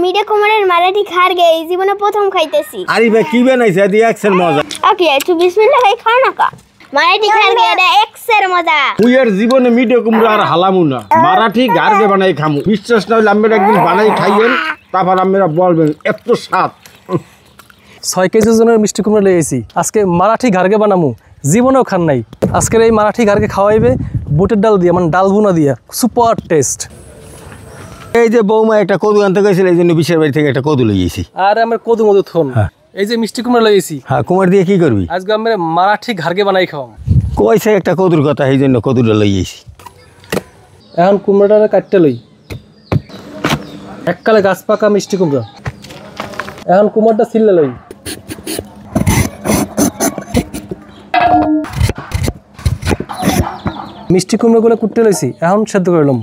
Media কুমারের মারাঠি খারগে এই জীবনে প্রথম খাইতেছি। আরে ভাই কি বানাইছে দি এক্সের মজা। ওকে একটু বিসমিল্লাহ ভাই খাও না কা। মারাঠি খারগে এটা এক্সের মজা। তুই এর জীবনে মিডিয়া কুমড়া আর হালামু না, মারাঠি গার্গে বানাই খামু। বিশ্বাস না হলে আমরা একদিন বানাই খাইয়েন, তারপর আমরা বলবেন এত স্বাদ। 6 কেজি ওজনের মিষ্টি কুমড়া লইছি, আজকে মারাঠি গার্গে বানামু। জীবনেও খান নাই। আজকের এই মারাঠি গার্গে খাওয়াইবে বুটের ডাল দিয়ে, মানে ডাল ভুনা দিয়া, সুপার টেস্ট। এই যে বৌমা একটা কদু আনতে গেছিল, এই জন্য বিশের বাড়ি থেকে একটা কদু লইয়েছি। আর আমার কদু মধু থন। এই যে মিষ্টি কুমড়া লইছি, হ্যাঁ কুমার দিয়ে কি করবি? আজকে আমরা মারাঠি গার্গে বানাই খাওয়াম। কইছে একটা কদুর কথা, এই জন্য কদুটা লইয়েছি। এখন কুমড়াটা কাটতে লই। এককালে গাছ পাকা মিষ্টি কুমড়া। এখন কুমড়াটা ছিললে লই। মিষ্টি কুমড়োগুলো কুটতে লইছি, এখন সেদ্ধ করলাম।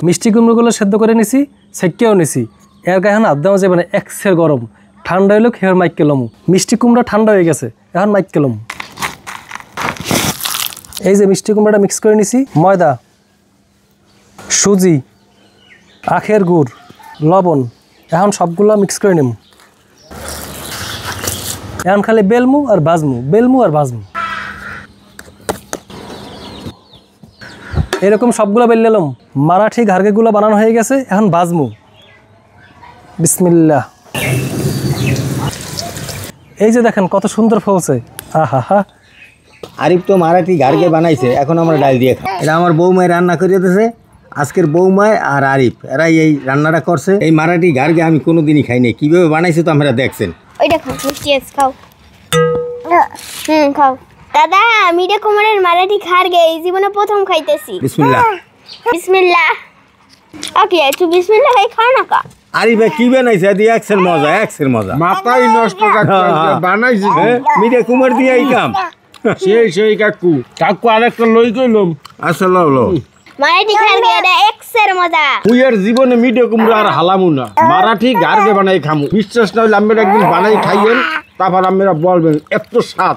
মিষ্টি কুমড়োগুলো সেদ্ধ করে নিছি, সেকেও নিছি। এর গায়ে এখন আধা মাঝে মানে এক্সের গরম। ঠান্ডা হইলো খেয়ে মাইক কেলাম। মিষ্টি কুমড়া ঠান্ডা হয়ে গেছে, এখন মাইক কেলাম। এই যে মিষ্টি কুমড়াটা মিক্স করে নিছি, ময়দা, সুজি, আখের গুড়, লবণ, এখন সবগুলো মিক্স করে নিম। এখন খালি বেলমু আর ভাজমু, বেলমু আর ভাজমু। এরকম সবগুলো বেললাম। মারাঠি ঘারগেগুলো বানানো হয়ে গেছে, এখন ভাজমু। বিসমিল্লাহ। এই যে দেখেন কত সুন্দর ফলছে। আহা হা। আরিফ তো মারাঠি গার্গে বানাইছে, এখন আমরা ডাল দিয়ে খাই। এটা আমার বৌমায় রান্না করে দিতেছে। আজকের বৌমায় আর আরিফ এরাই এই রান্নাটা করছে। এই মারাঠি গার্গে আমি কোনোদিনই খাই নাই, কিভাবে বানাইছে তো আপনারা দেখছেন। ওইটা খাও, মিষ্টি আছে খাও। খাও দাদা। মিডিয়া কুমারের মারাঠি খারগে এই জীবনে প্রথম খাইতেছি। বিসমিল্লাহ। বিসমিল্লাহ। ওকে একটু বিসমিল্লাহ ভাই খাও না কা। আরে ভাই কি বানাইছে দি এক্সের মজা, এক্সের মজা। মাথায় নষ্ট কাকু বানাইছি। মিডিয়া কুমার দিয়ে এই কাম। সেই কাকু আরেকটা লই কইলাম। আচ্ছা লও লও। মারাঠি খারগে এটা এক্সের মজা। তুই এর জীবনে মিডিয়া কুমড়া আর হালামু না, মারাঠি গার্গে বানাই খামু। বিশ্বাস না হলে আমরা একদিন বানাই খাইয়েন, তারপর আমরা বলবেন এত স্বাদ।